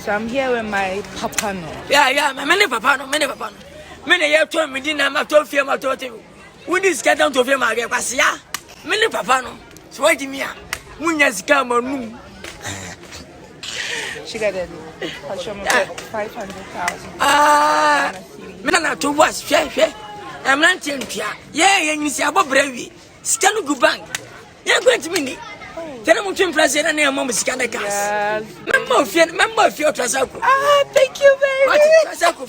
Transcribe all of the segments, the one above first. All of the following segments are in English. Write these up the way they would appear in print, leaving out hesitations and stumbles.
I'm here with my papa no. Yeah, many papa no. Many year 12 million, I'm 12 years, I'm 12 years. We just get down to film again, but yeah, many papa no. So why do me? When you come on, She got it. I'll show me 500,000. Me na to was share. I'm not telling you. Yeah, you see about bravery. Stand go bank. You're going to me. Tell them to president and your mom is kind of gas. Member of your Trasaco. Thank you, baby. Trasaco.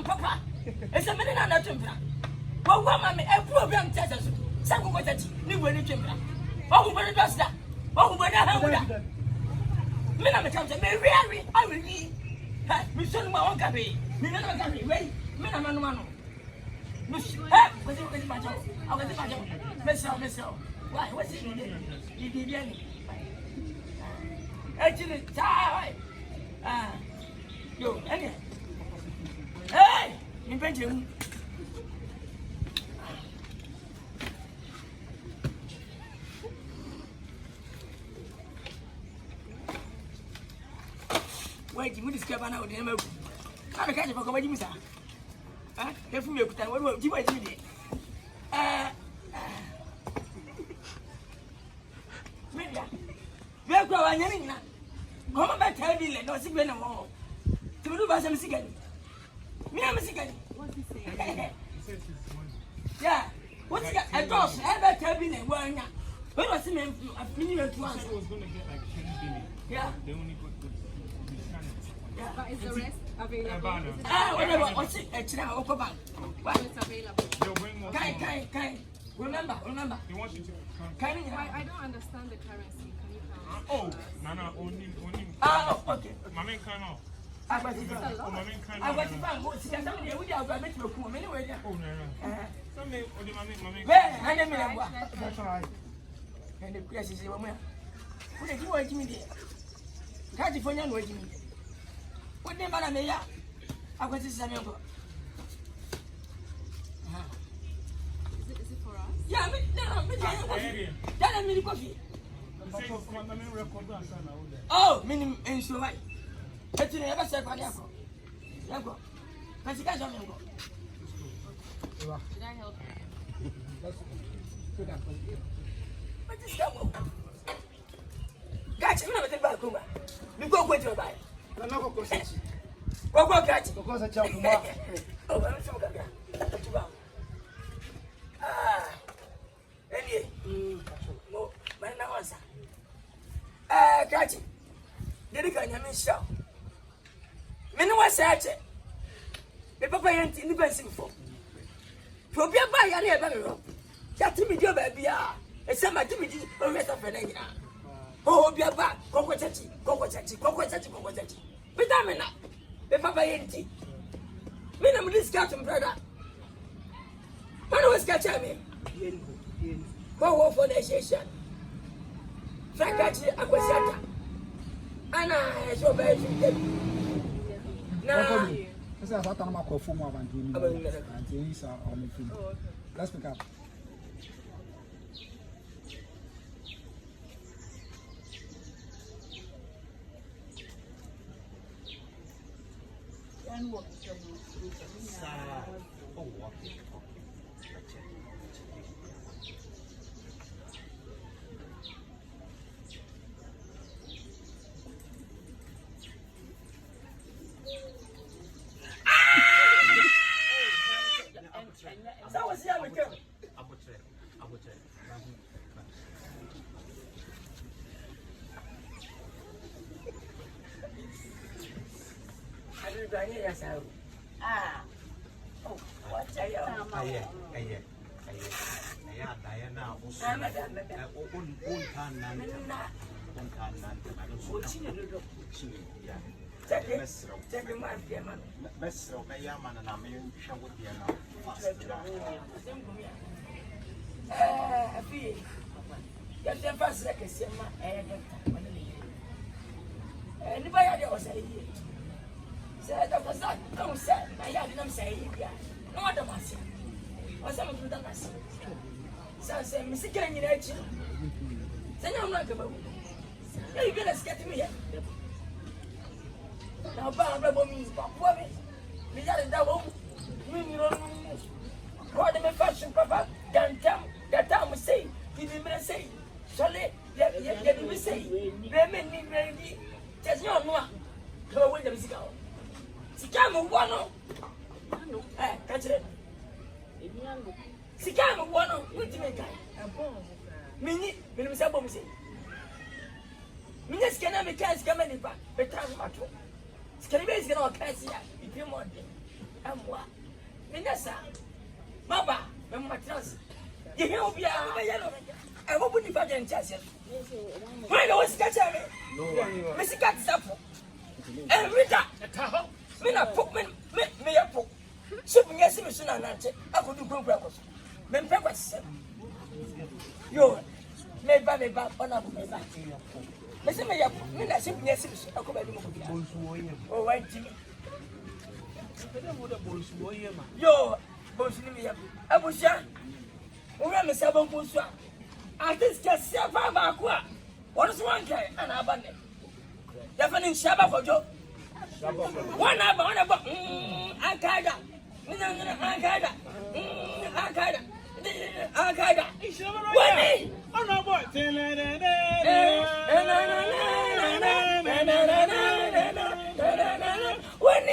Papa. It's a minute and a temper. But one mammy, a program tells us. Some go that new wedding temper. Oh, who does that? Oh, who that? Minna comes to me, really, I will be. We soon my own cabby. Minna cabby, wait, Minna Mano. Miss, what's it with my job? I was my job. Miss, why, what's it? You did any. Actually, tie. Yo, any. Hey, invent you. Wait, you discover now the name of I can't forget what you miss. If you look at what you did. Media. We're going now. Come back, tell me, no signal no more. To do by some cigarette. Me, I'm a cigarette. What's he saying? Yeah. What's that? I don't ever tell me one. When was the name? I mean, it was going to get like 10 billion. Yeah. They only got yeah. But is the rest available? Whatever. What's it? It's now open bank. It's available. Kind. Remember. They want you to I don't understand the currency. Can you count? Oh, no, only. Okay. My main kind of. I was the bank. What's the somebody we are going to make a cool anyway? Oh, no. Some may, my main. Where? I never know. That's right. And the place is where did you want me there? California, waiting me. What name are they? I was this Samuel. Is it for us? Yeah, no, coffee. Oh, meaning in so right. But you never said what you go. But you guys don't go. Did I help you? But this come. Gotcha, you never take back over. You go with your bike. I'm not going to say. Go, catch. Because I jump. Oh, I'm so good. Anyway, no, but now answer. Catch it. Did you can you show? Men was such it. The papa ain't in the best info. For be a buy a never. That to me, your baby. It's some activity or rest of an area. Oh, be a bag. Go with it. But I'm enough. The papa ain't. Minimum discussion, brother. When was catching me? Go for the session. Frankachi Akwasiata. Anna, so bad. Now, this is a lot of my coffee more than doing. Let's pick up. Brani Yasau. Ah, oh, what are you? Diana, anybody else say said that was not don't say my yard don't say yeah no other was some of them as so say Mr. Kenny nature say I'm not about you gonna get me here now Barbara means Papa me got that one you know what the fashion papa can't tell that time say he didn't say solid yeah we say ready just no more go with the musical Sikama wano. Catch it. Sikama wano. What do you mean? Mini, Minisabo say. Minas can have a cast coming back, but time matter. Scalabas can all cast here, if you want them. And what? Minasa, Maba, and Matras. You hear me? I hope you find them chassis. Why don't you catch me? Missy Cat Sapo. And Rita, me na pok me ya pok. So me yesi me suna na nche. Ako du program ko. Me mpe kwa sise. Yo, me ba ona bu me ba. Me se me ya pok. Me na se me yesi me suna ako ba di mo ko bia. Oh, why Jimmy? Yo, bonsu ni me ya. Abusha. Ora me se bon bonsu a. Artist ka se fa ba ko a. Wonu so wan kai ana abane. Definitely Shaba for Joe. One about Al-Qaeda. Al-Qaeda. Al-Qaeda. What? Oh no, boy. When